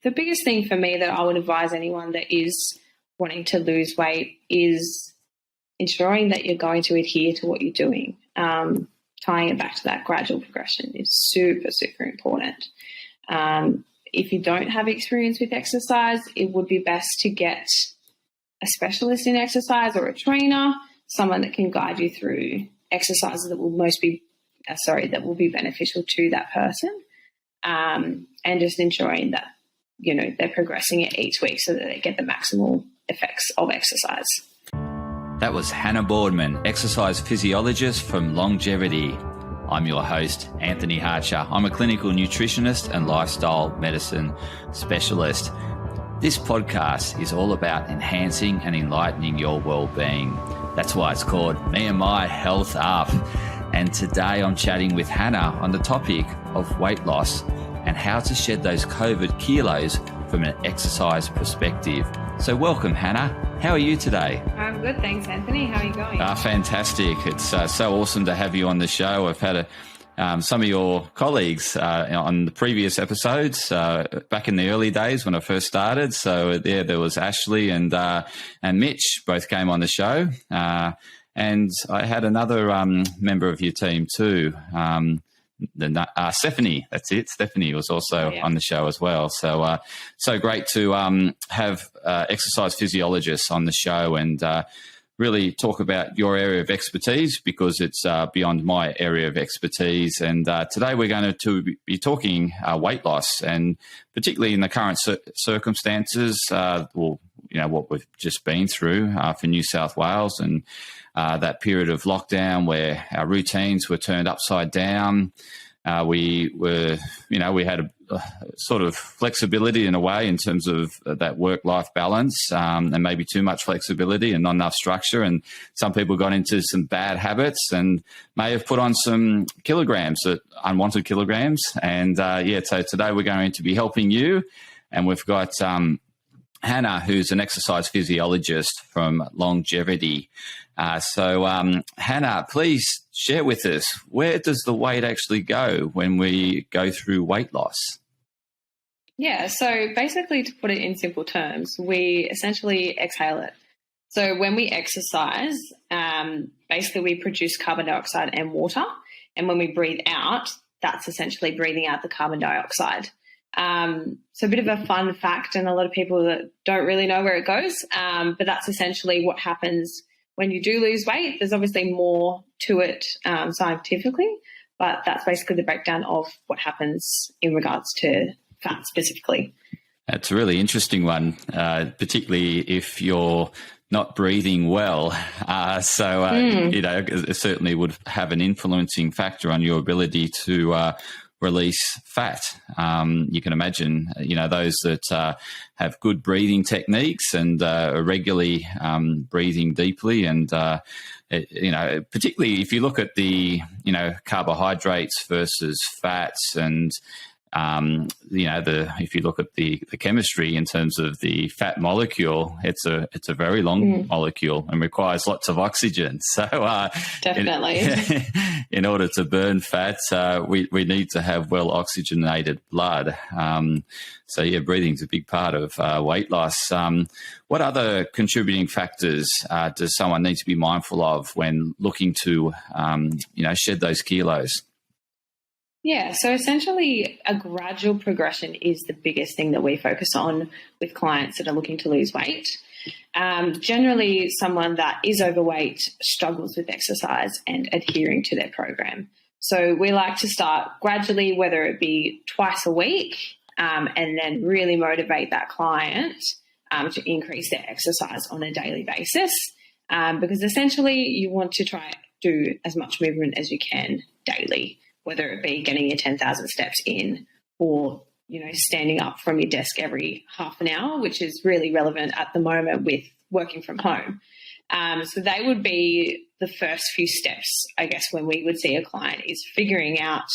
the biggest thing for me that I would advise anyone that is wanting to lose weight is ensuring that you're going to adhere to what you're doing. Tying it back to that gradual progression is super, super important. If you don't have experience with exercise, it would be best to get a specialist in exercise or a trainer, someone that can guide you through exercises that will be beneficial to that person, and just ensuring that, they're progressing it each week so that they get the maximal effects of exercise. That was Hannah Boardman, exercise physiologist from Longevity. I'm your host, Anthony Hartcher. I'm a clinical nutritionist and lifestyle medicine specialist. This podcast is all about enhancing and enlightening your well-being. That's why it's called Me&my Health Up. And today I'm chatting with Hannah on the topic of weight loss and how to shed those COVID kilos from an exercise perspective. So welcome, Hannah. How are you today? I'm good, thanks, Anthony. How are you going? Fantastic. It's so awesome to have you on the show. I've had some of your colleagues on the previous episodes back in the early days when I first started. So there was Ashley and Mitch both came on the show. And I had another member of your team too, Stephanie. That's it. Stephanie was also on the show as well. So so great to have exercise physiologists on the show and really talk about your area of expertise, because it's beyond my area of expertise. And today we're going to be talking weight loss, and particularly in the current circumstances, what we've just been through for New South Wales, and that period of lockdown where our routines were turned upside down. We had a sort of flexibility in a way in terms of that work-life balance, and maybe too much flexibility and not enough structure. And some people got into some bad habits and may have put on some kilograms, unwanted kilograms. And so today we're going to be helping you. And we've got Hannah, who's an exercise physiologist from Longevity. So Hannah, please share with us, where does the weight actually go when we go through weight loss? Yeah, so basically, to put it in simple terms, we essentially exhale it. So when we exercise, basically we produce carbon dioxide and water. And when we breathe out, that's essentially breathing out the carbon dioxide. So a bit of a fun fact, and a lot of people that don't really know where it goes, but that's essentially what happens when you do lose weight. There's obviously more to it scientifically, but that's basically the breakdown of what happens in regards to fat specifically. That's a really interesting one, particularly if you're not breathing well. It certainly would have an influencing factor on your ability to release fat. You can imagine, those that have good breathing techniques and are regularly breathing deeply, and particularly if you look at the carbohydrates versus fats, and if you look at the chemistry in terms of the fat molecule, it's a very long molecule and requires lots of oxygen. So definitely, in order to burn fat, we need to have well oxygenated blood. Breathing is a big part of weight loss. What other contributing factors does someone need to be mindful of when looking to shed those kilos? Yeah, so essentially a gradual progression is the biggest thing that we focus on with clients that are looking to lose weight. Generally, someone that is overweight struggles with exercise and adhering to their program. So we like to start gradually, whether it be twice a week, and then really motivate that client to increase their exercise on a daily basis, because essentially you want to try to do as much movement as you can daily, whether it be getting your 10,000 steps in or, standing up from your desk every half an hour, which is really relevant at the moment with working from home. So they would be the first few steps, I guess, when we would see a client, is figuring out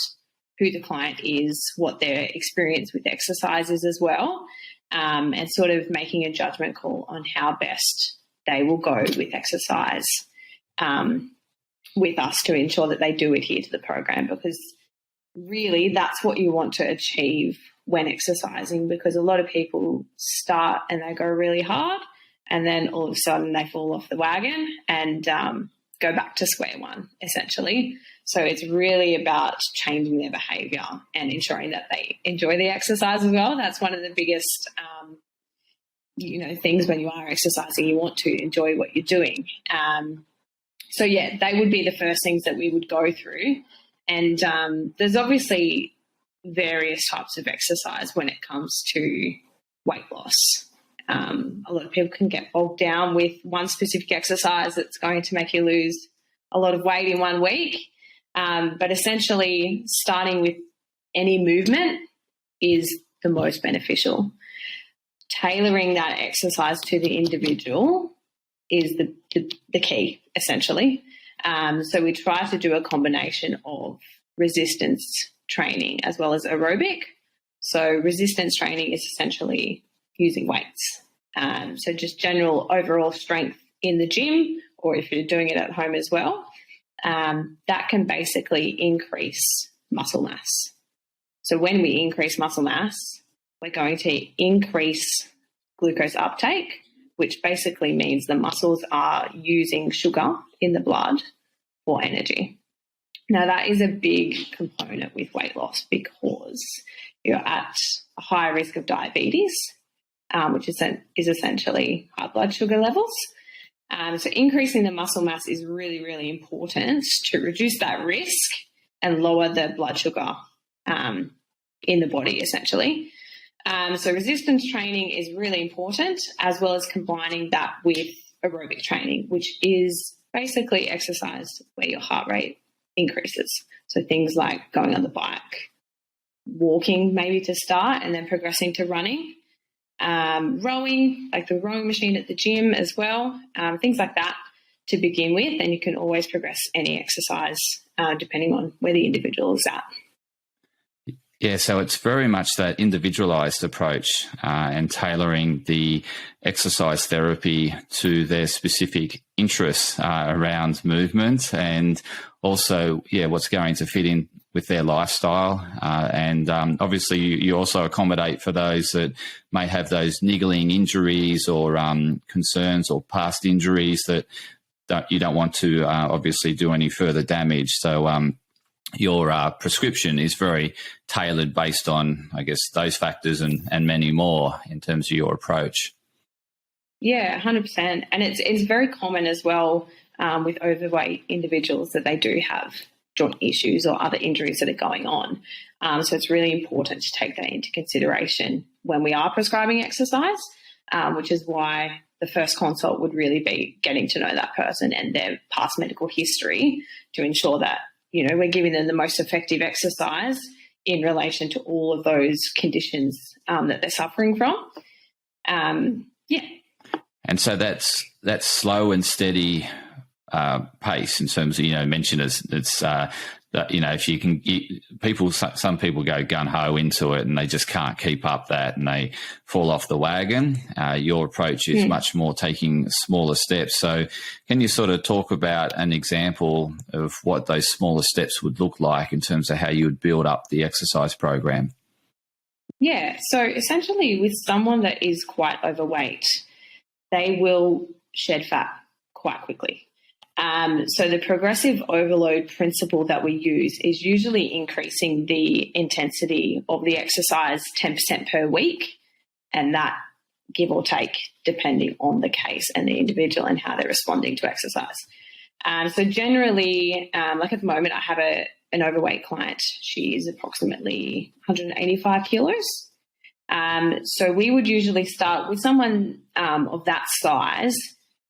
who the client is, what their experience with exercise is as well, and sort of making a judgment call on how best they will go with exercise with us to ensure that they do adhere to the program, because really that's what you want to achieve when exercising, because a lot of people start and they go really hard and then all of a sudden they fall off the wagon and go back to square one, essentially. So it's really about changing their behaviour and ensuring that they enjoy the exercise as well. That's one of the biggest, things when you are exercising. You want to enjoy what you're doing. So, yeah, they would be the first things that we would go through. And there's obviously various types of exercise when it comes to weight loss. A lot of people can get bogged down with one specific exercise that's going to make you lose a lot of weight in 1 week. But essentially, starting with any movement is the most beneficial. Tailoring that exercise to the individual is the key, essentially. So we try to do a combination of resistance training as well as aerobic. So resistance training is essentially using weights. So just general overall strength in the gym, or if you're doing it at home as well, that can basically increase muscle mass. So when we increase muscle mass, we're going to increase glucose uptake, which basically means the muscles are using sugar in the blood for energy. Now, that is a big component with weight loss because you're at a higher risk of diabetes, which is essentially high blood sugar levels. So increasing the muscle mass is really, really important to reduce that risk and lower the blood sugar in the body, essentially. So resistance training is really important, as well as combining that with aerobic training, which is basically exercise where your heart rate increases. So things like going on the bike, walking maybe to start, and then progressing to running. Rowing, like the rowing machine at the gym as well, things like that to begin with, and you can always progress any exercise depending on where the individual is at. Yeah, so it's very much that individualised approach and tailoring the exercise therapy to their specific interests around movement, and also, what's going to fit in with their lifestyle. And obviously you also accommodate for those that may have those niggling injuries or concerns or past injuries that you don't want to obviously do any further damage. So your prescription is very tailored based on, I guess, those factors and many more in terms of your approach. Yeah, 100%. And it's very common as well with overweight individuals that they do have joint issues or other injuries that are going on. So it's really important to take that into consideration when we are prescribing exercise, which is why the first consult would really be getting to know that person and their past medical history to ensure that, we're giving them the most effective exercise in relation to all of those conditions that they're suffering from. And so that's slow and steady pace in terms of, mention it's that, if you can, some people go gun ho into it and they just can't keep up that and they fall off the wagon. Your approach is much more taking smaller steps. So can you sort of talk about an example of what those smaller steps would look like in terms of how you would build up the exercise program? Yeah. So essentially with someone that is quite overweight, they will shed fat quite quickly. So the progressive overload principle that we use is usually increasing the intensity of the exercise 10% per week, and that give or take depending on the case and the individual and how they're responding to exercise. So generally, like at the moment, I have an overweight client. She is approximately 185 kilos. So we would usually start with someone of that size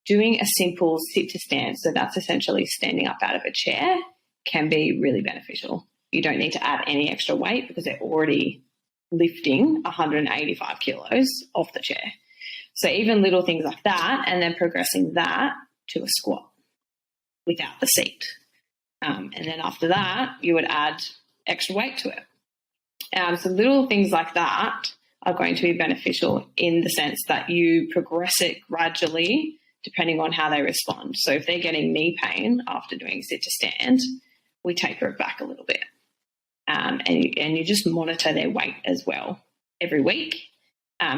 doing a simple sit to stand. So that's essentially standing up out of a chair can be really beneficial. You don't need to add any extra weight because they're already lifting 185 kilos off the chair. So even little things like that, and then progressing that to a squat without the seat. And then after that, you would add extra weight to it. So little things like that are going to be beneficial in the sense that you progress it gradually depending on how they respond. So if they're getting knee pain after doing sit to stand, we taper it back a little bit. and you just monitor their weight as well every week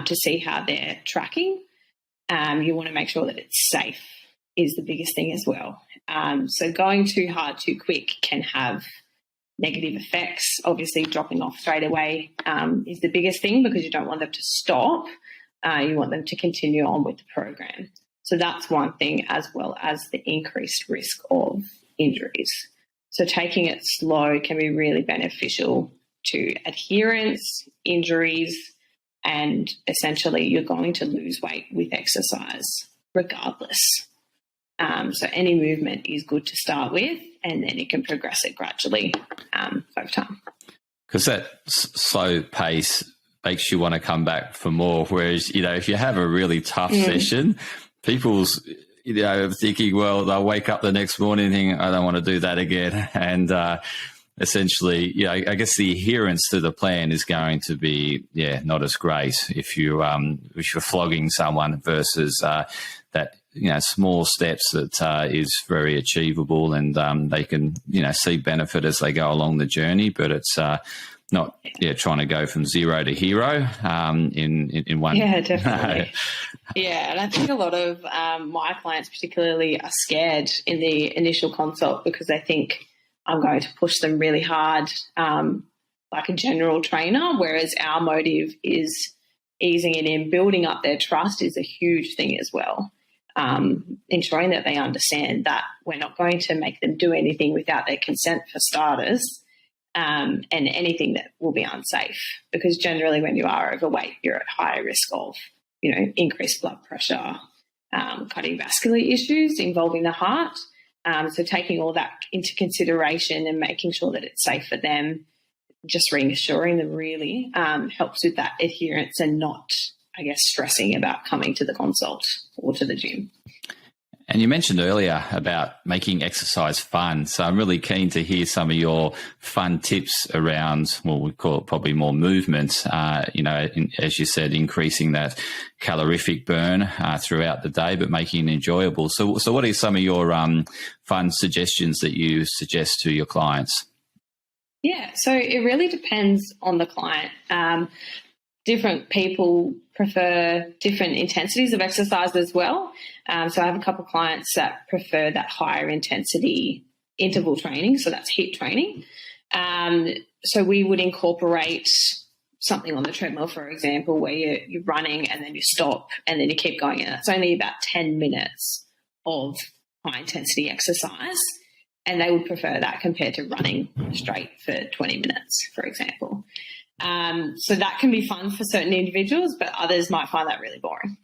to see how they're tracking. You want to make sure that it's safe is the biggest thing as well. So going too hard too quick can have negative effects. Obviously, dropping off straight away is the biggest thing, because you don't want them to stop. You want them to continue on with the program. So that's one thing, as well as the increased risk of injuries. So taking it slow can be really beneficial to adherence, injuries, and essentially you're going to lose weight with exercise regardless. So any movement is good to start with, and then you can progress it gradually over time. Because that slow pace makes you want to come back for more. Whereas, if you have a really tough session, people's, thinking, well, they'll wake up the next morning thinking, I don't want to do that again. And essentially, I guess the adherence to the plan is going to be, not as great if you're flogging someone versus that, small steps that is very achievable, and they can, see benefit as they go along the journey. But it's not trying to go from zero to hero in one. Yeah, definitely. Yeah, and I think a lot of my clients particularly are scared in the initial consult because they think I'm going to push them really hard like a general trainer, whereas our motive is easing it in. Building up their trust is a huge thing as well. Ensuring that they understand that we're not going to make them do anything without their consent for starters, and anything that will be unsafe, because generally when you are overweight, you're at higher risk of, increased blood pressure, cardiovascular issues involving the heart. So taking all that into consideration and making sure that it's safe for them, just reassuring them really helps with that adherence and not, stressing about coming to the consult or to the gym. And you mentioned earlier about making exercise fun. So I'm really keen to hear some of your fun tips around, well, we call it probably more movement, as you said, increasing that calorific burn throughout the day, but making it enjoyable. So what are some of your fun suggestions that you suggest to your clients? Yeah, so it really depends on the client. Different people prefer different intensities of exercise as well. So I have a couple of clients that prefer that higher intensity interval training, so that's HIIT training. So we would incorporate something on the treadmill, for example, where you're running and then you stop and then you keep going. And it's only about 10 minutes of high intensity exercise, and they would prefer that compared to running straight for 20 minutes, for example. So that can be fun for certain individuals, but others might find that really boring.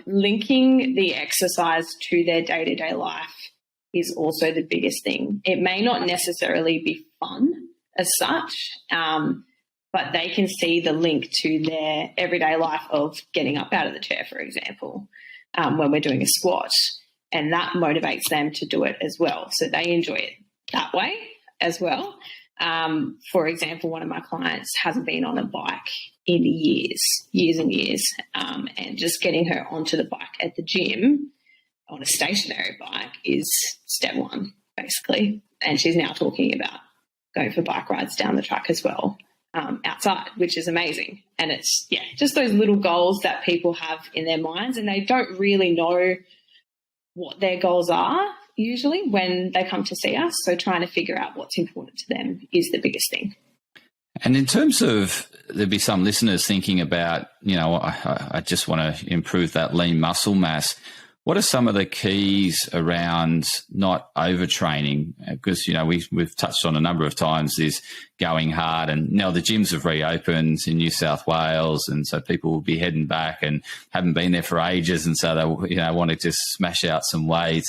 Linking the exercise to their day-to-day life is also the biggest thing. It may not necessarily be fun as such, but they can see the link to their everyday life of getting up out of the chair, for example, when we're doing a squat, and that motivates them to do it as well. So they enjoy it that way as well. For example, one of my clients hasn't been on a bike in years and years, and just getting her onto the bike at the gym on a stationary bike is step one, basically. And she's now talking about going for bike rides down the track as well, outside, which is amazing. And it's, just those little goals that people have in their minds, and they don't really know what their goals are usually when they come to see us. So trying to figure out what's important to them is the biggest thing. And in terms of, there'd be some listeners thinking about, I just want to improve that lean muscle mass. What are some of the keys around not overtraining? Because, we've touched on a number of times this going hard, and now the gyms have reopened in New South Wales, and so people will be heading back and haven't been there for ages, and so they, want to just smash out some weight.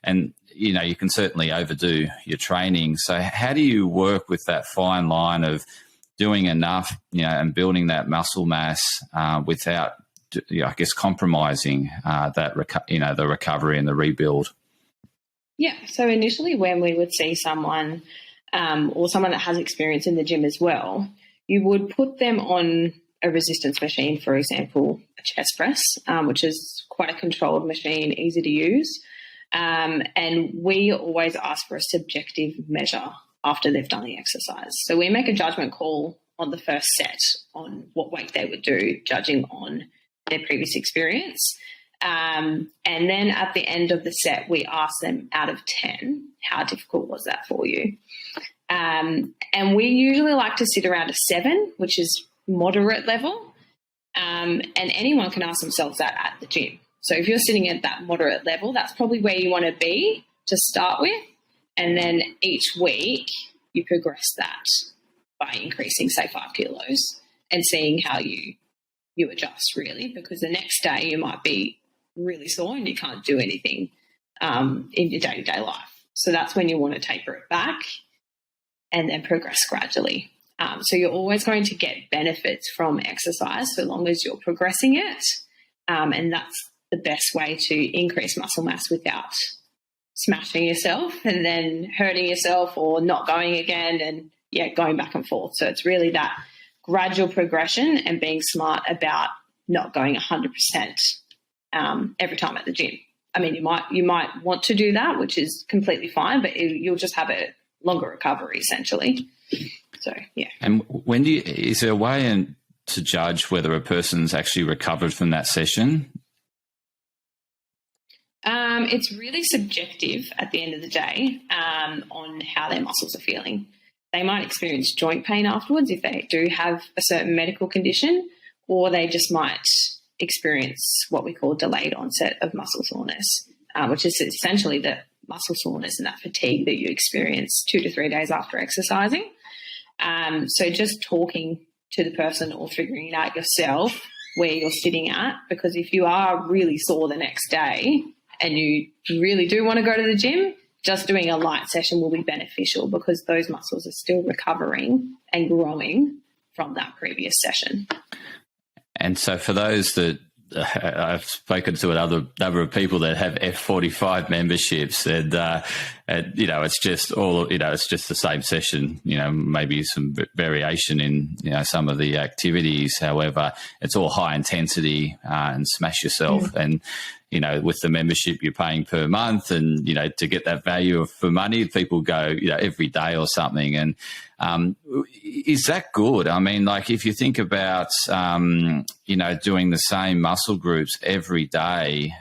And, you can certainly overdo your training. So how do you work with that fine line of doing enough, and building that muscle mass without, compromising that, the recovery and the rebuild? Yeah. So initially when we would see someone or someone that has experience in the gym as well, you would put them on a resistance machine, for example, a chest press, which is quite a controlled machine, easy to use. And we always ask for a subjective measure after they've done the exercise. So we make a judgment call on the first set on what weight they would do, judging on their previous experience. And then at the end of the set, we ask them out of 10, how difficult was that for you? And we usually like to sit around a 7, which is moderate level. And anyone can ask themselves that at the gym. So if you're sitting at that moderate level, that's probably where you want to be to start with. And then each week you progress that by increasing, say, 5 kilos and seeing how you adjust, really, because the next day you might be really sore and you can't do anything in your day-to-day life. So that's when you want to taper it back and then progress gradually. So you're always going to get benefits from exercise so long as you're progressing it. And that's the best way to increase muscle mass without smashing yourself and then hurting yourself or not going again and, going back and forth. So it's really that gradual progression and being smart about not going 100% every time at the gym. I mean, you might want to do that, which is completely fine, but you'll just have a longer recovery essentially. So, yeah. And is there a way to judge whether a person's actually recovered from that session? It's really subjective at the end of the day on how their muscles are feeling. They might experience joint pain afterwards if they do have a certain medical condition, or they just might experience what we call delayed onset of muscle soreness, which is essentially the muscle soreness and that fatigue that you experience 2 to 3 days after exercising. So just talking to the person or figuring it out yourself where you're sitting at, because if you are really sore the next day and you really do want to go to the gym, just doing a light session will be beneficial because those muscles are still recovering and growing from that previous session. And so for those that I've spoken to a number of people that have F45 memberships, and it's just it's just the same session. Maybe some variation in some of the activities. However, it's all high intensity and smash yourself. And with the membership you're paying per month, and to get that value for money, people go every day or something. And is that good? I mean, like if you think about doing the same muscle groups every day,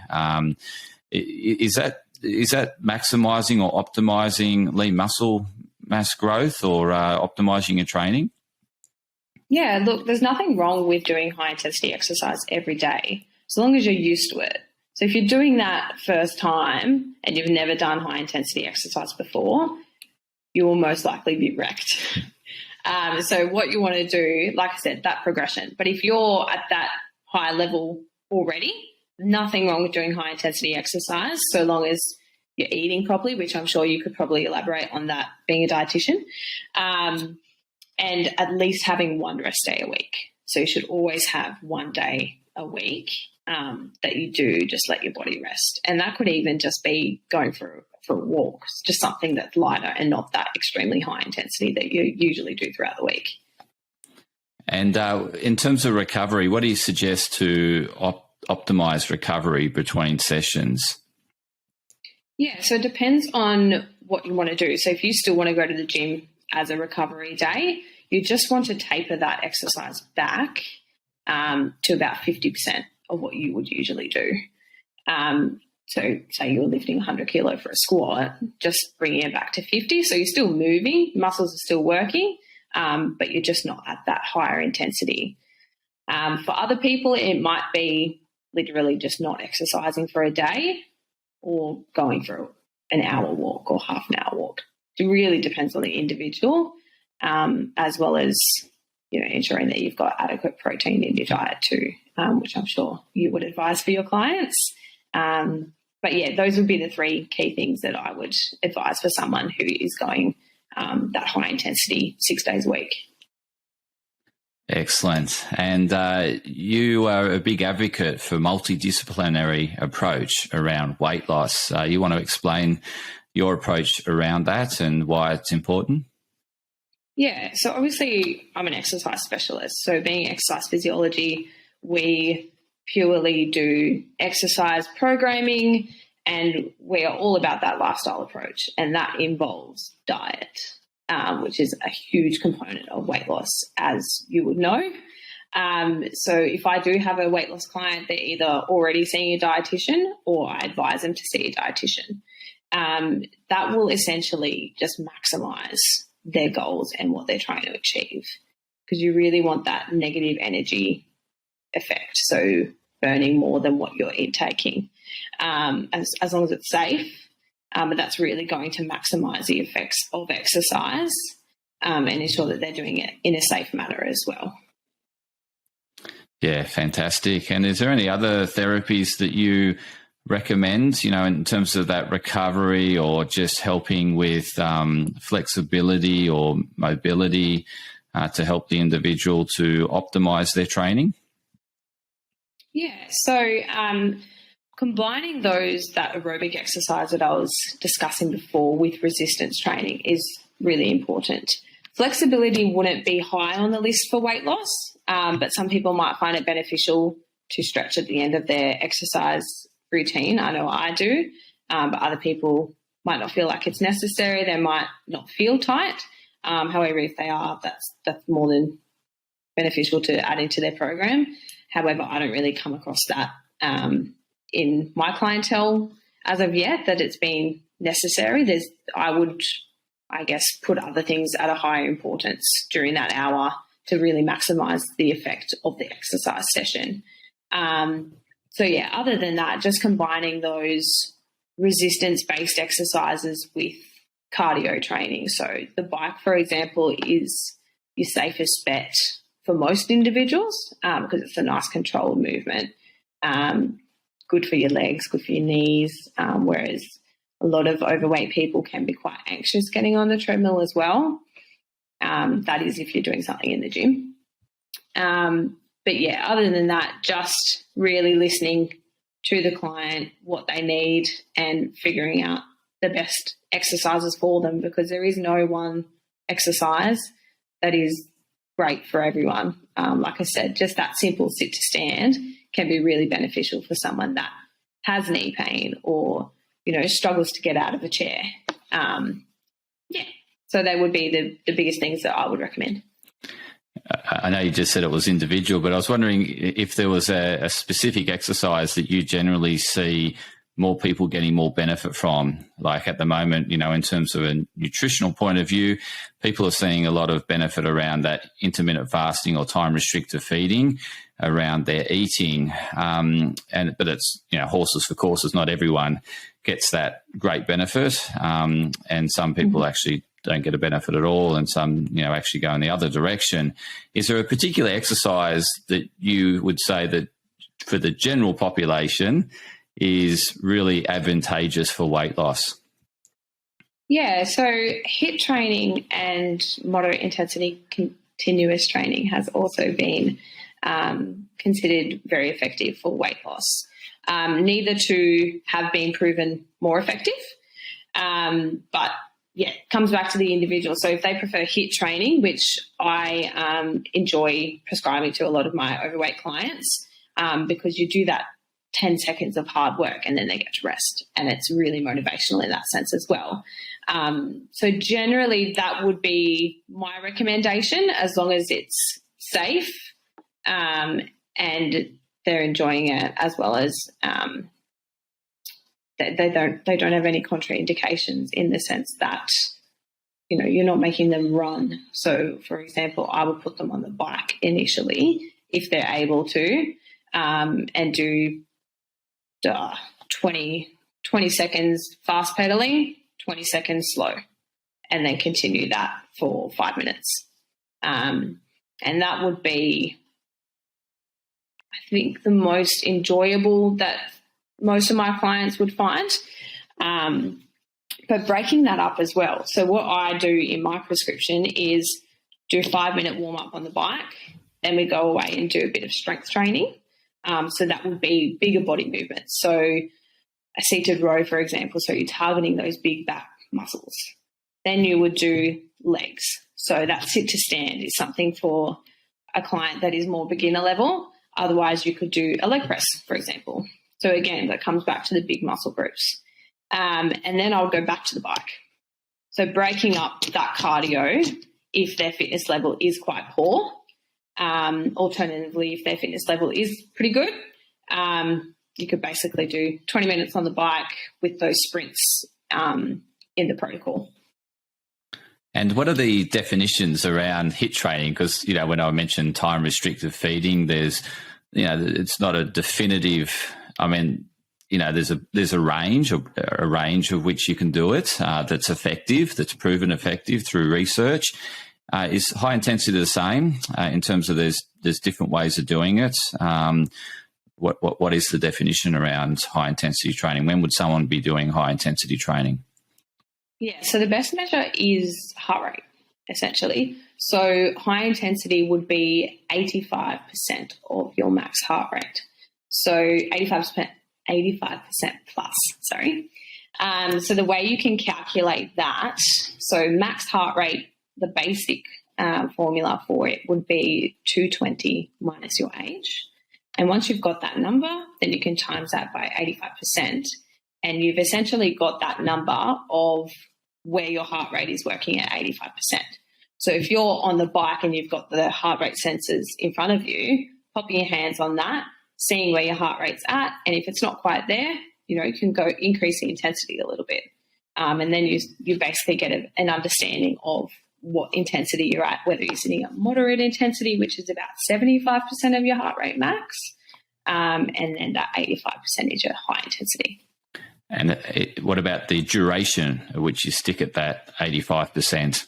is that maximizing or optimizing lean muscle mass growth or optimizing your training? Yeah, look, there's nothing wrong with doing high intensity exercise every day, as long as you're used to it. So if you're doing that first time and you've never done high intensity exercise before, you will most likely be wrecked. So what you want to do, like I said, that progression. But if you're at that high level already, nothing wrong with doing high intensity exercise so long as you're eating properly, which I'm sure you could probably elaborate on that being a dietitian, and at least having one rest day a week. So you should always have one day a week that you do just let your body rest. And that could even just be going for a walk, just something that's lighter and not that extremely high intensity that you usually do throughout the week. And in terms of recovery, what do you suggest to optimize recovery between sessions? Yeah, so it depends on what you want to do. So if you still want to go to the gym as a recovery day, you just want to taper that exercise back to about 50% of what you would usually do. So say you're lifting 100 kilo for a squat, just bringing it back to 50. So you're still moving, muscles are still working, but you're just not at that higher intensity. For other people, it might be literally just not exercising for a day or going for an hour walk or half an hour walk. It really depends on the individual, as well as ensuring that you've got adequate protein in your diet too, which I'm sure you would advise for your clients. But yeah, those would be the 3 key things that I would advise for someone who is going that high intensity 6 days a week. Excellent. And you are a big advocate for multidisciplinary approach around weight loss. You want to explain your approach around that and why it's important? Yeah, so obviously I'm an exercise specialist. So being exercise physiology, we purely do exercise programming, and we are all about that lifestyle approach, and that involves diet. which is a huge component of weight loss, as you would know. So if I do have a weight loss client, they're either already seeing a dietitian or I advise them to see a dietitian. That will essentially just maximize their goals and what they're trying to achieve, because you really want that negative energy effect. So burning more than what you're intaking, as long as it's safe. But that's really going to maximize the effects of exercise and ensure that they're doing it in a safe manner as well. Yeah, fantastic. And is there any other therapies that you recommend, in terms of that recovery or just helping with flexibility or mobility to help the individual to optimize their training? Yeah, so combining that aerobic exercise that I was discussing before with resistance training is really important. Flexibility wouldn't be high on the list for weight loss, but some people might find it beneficial to stretch at the end of their exercise routine. I know I do, but other people might not feel like it's necessary. They might not feel tight. However, if they are, that's more than beneficial to add into their program. However, I don't really come across that in my clientele as of yet, that it's been necessary. I would, I guess, put other things at a higher importance during that hour to really maximise the effect of the exercise session. So, yeah, other than that, just combining those resistance-based exercises with cardio training. So the bike, for example, is your safest bet for most individuals because it's a nice controlled movement. Good for your legs, good for your knees, whereas a lot of overweight people can be quite anxious getting on the treadmill as well. That is if you're doing something in the gym. But, yeah, other than that, just really listening to the client, what they need, and figuring out the best exercises for them, because there is no one exercise that is great for everyone. Like I said, just that simple sit to stand can be really beneficial for someone that has knee pain or, struggles to get out of a chair. So they would be the biggest things that I would recommend. I know you just said it was individual, but I was wondering if there was a specific exercise that you generally see more people getting more benefit from. Like at the moment, in terms of a nutritional point of view, people are seeing a lot of benefit around that intermittent fasting or time restricted feeding around their eating. But it's, horses for courses. Not everyone gets that great benefit. And some people actually don't get a benefit at all, and some, actually go in the other direction. Is there a particular exercise that you would say that for the general population is really advantageous for weight loss? Yeah, so HIIT training and moderate intensity continuous training has also been considered very effective for weight loss. Neither two have been proven more effective, but yeah, it comes back to the individual. So if they prefer HIIT training, which I enjoy prescribing to a lot of my overweight clients, because you do that 10 seconds of hard work and then they get to rest, and it's really motivational in that sense as well. So generally that would be my recommendation, as long as it's safe and they're enjoying it, as well as they don't have any contraindications in the sense that, you're not making them run. So, for example, I would put them on the bike initially if they're able to, and do 20 seconds fast pedaling, 20 seconds slow, and then continue that for 5 minutes. And that would be, I think, the most enjoyable that most of my clients would find. But breaking that up as well. So what I do in my prescription is do a 5-minute warm-up on the bike, then we go away and do a bit of strength training. So that would be bigger body movements. So a seated row, for example, so you're targeting those big back muscles. Then you would do legs. So that sit to stand is something for a client that is more beginner level. Otherwise, you could do a leg press, for example. So again, that comes back to the big muscle groups. And then I'll go back to the bike. So breaking up that cardio if their fitness level is quite poor. Alternatively, if their fitness level is pretty good, you could basically do 20 minutes on the bike with those sprints in the protocol. And what are the definitions around HIIT training? Because, when I mentioned time restricted feeding, there's, it's not a definitive, there's a range of which you can do it that's effective, that's proven effective through research. Is high intensity the same in terms of there's different ways of doing it? What is the definition around high intensity training? When would someone be doing high intensity training? Yeah, so the best measure is heart rate, essentially. So high intensity would be 85% of your max heart rate. So 85% plus, sorry. So the way you can calculate that, so max heart rate, the basic formula for it would be 220 minus your age. And once you've got that number, then you can times that by 85%. And you've essentially got that number of where your heart rate is working at 85%. So if you're on the bike and you've got the heart rate sensors in front of you, popping your hands on that, seeing where your heart rate's at, and if it's not quite there, you can go increase the intensity a little bit. And then you basically get an understanding of what intensity you're at, whether you're sitting at moderate intensity, which is about 75% of your heart rate max, and then that 85% is your high intensity. And what about the duration at which you stick at that 85%?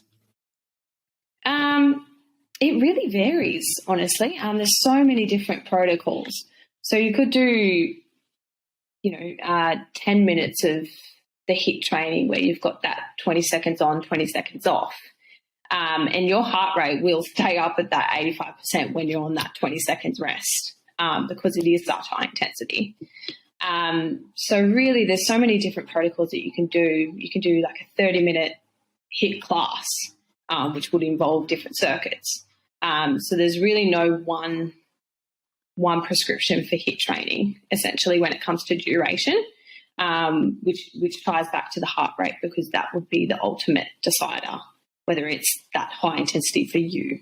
It really varies, honestly. There's so many different protocols. So you could do, 10 minutes of the HIIT training where you've got that 20 seconds on, 20 seconds off. And your heart rate will stay up at that 85% when you're on that 20 seconds rest because it is such high intensity. So really there's so many different protocols that you can do. You can do like a 30-minute HIIT class, which would involve different circuits. So there's really no one prescription for HIIT training, essentially, when it comes to duration, which ties back to the heart rate because that would be the ultimate decider, whether it's that high intensity for you,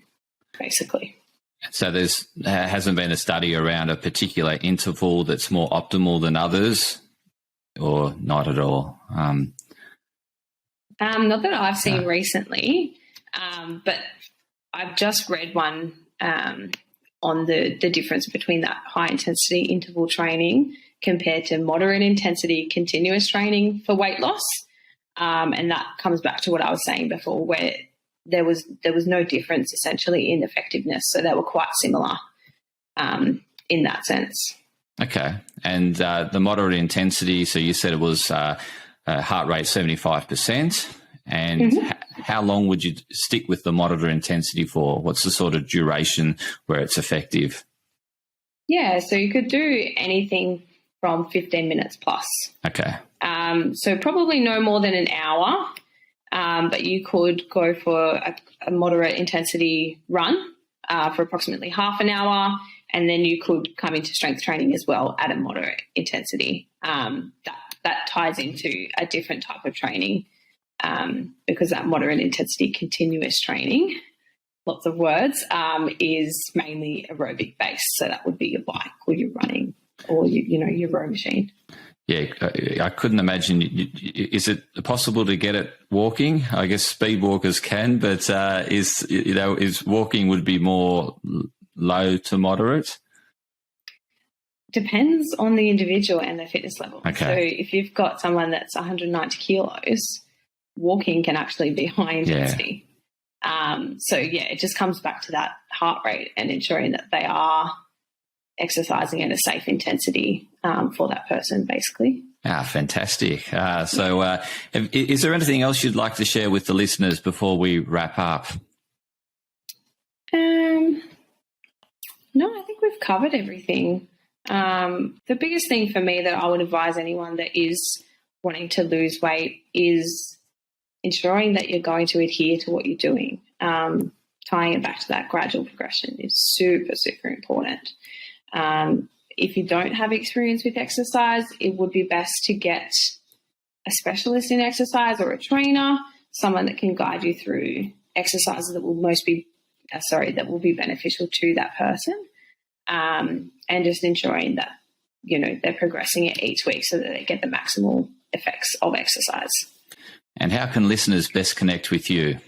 basically. So there hasn't been a study around a particular interval that's more optimal than others, or not at all? Not that I've seen recently, but I've just read one on the difference between that high intensity interval training compared to moderate intensity continuous training for weight loss. And that comes back to what I was saying before, where there was no difference essentially in effectiveness. So they were quite similar in that sense. Okay. And the moderate intensity, so you said it was heart rate 75%. And how long would you stick with the moderate intensity for? What's the sort of duration where it's effective? Yeah, so you could do anything from 15 minutes plus. Okay. So probably no more than an hour, but you could go for a moderate intensity run for approximately half an hour, and then you could come into strength training as well at a moderate intensity. That ties into a different type of training because that moderate intensity continuous training, lots of words, is mainly aerobic based. So that would be your bike or your running or your row machine. Yeah, I couldn't imagine. Is it possible to get it walking? I guess speed walkers can, but is walking would be more low to moderate? Depends on the individual and their fitness level. Okay. So if you've got someone that's 190 kilos, walking can actually be high intensity. Yeah. It just comes back to that heart rate and ensuring that they are exercising at a safe intensity for that person, basically. Fantastic. Is there anything else you'd like to share with the listeners before we wrap up? No, I think we've covered everything. The biggest thing for me that I would advise anyone that is wanting to lose weight is ensuring that you're going to adhere to what you're doing. Tying it back to that gradual progression is super, super important. If you don't have experience with exercise, it would be best to get a specialist in exercise or a trainer, someone that can guide you through exercises that will be beneficial to that person, and just ensuring that, they're progressing it each week so that they get the maximal effects of exercise. And how can listeners best connect with you?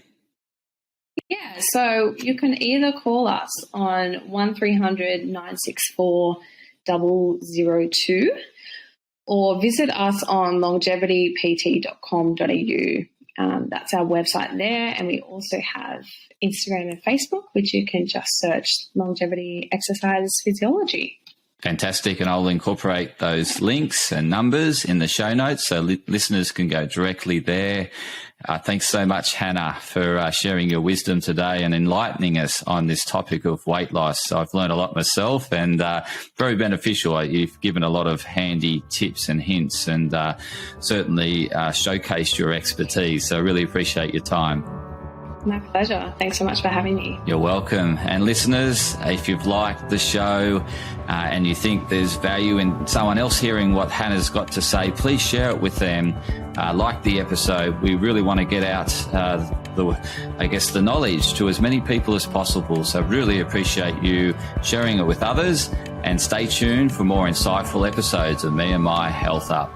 Yeah, so you can either call us on 1300 964 002 or visit us on longevitypt.com.au. That's our website there, and we also have Instagram and Facebook, which you can just search Longevity Exercise Physiology. Fantastic, and I'll incorporate those links and numbers in the show notes so listeners can go directly there. Thanks so much, Hannah, for sharing your wisdom today and enlightening us on this topic of weight loss. I've learned a lot myself, and very beneficial. You've given a lot of handy tips and hints, and certainly showcased your expertise. So I really appreciate your time. My pleasure. Thanks so much for having me. You're welcome. And listeners, if you've liked the show and you think there's value in someone else hearing what Hannah's got to say, please share it with them. Like the episode. We really want to get out the knowledge to as many people as possible. So really appreciate you sharing it with others, and stay tuned for more insightful episodes of Me and My Health Up.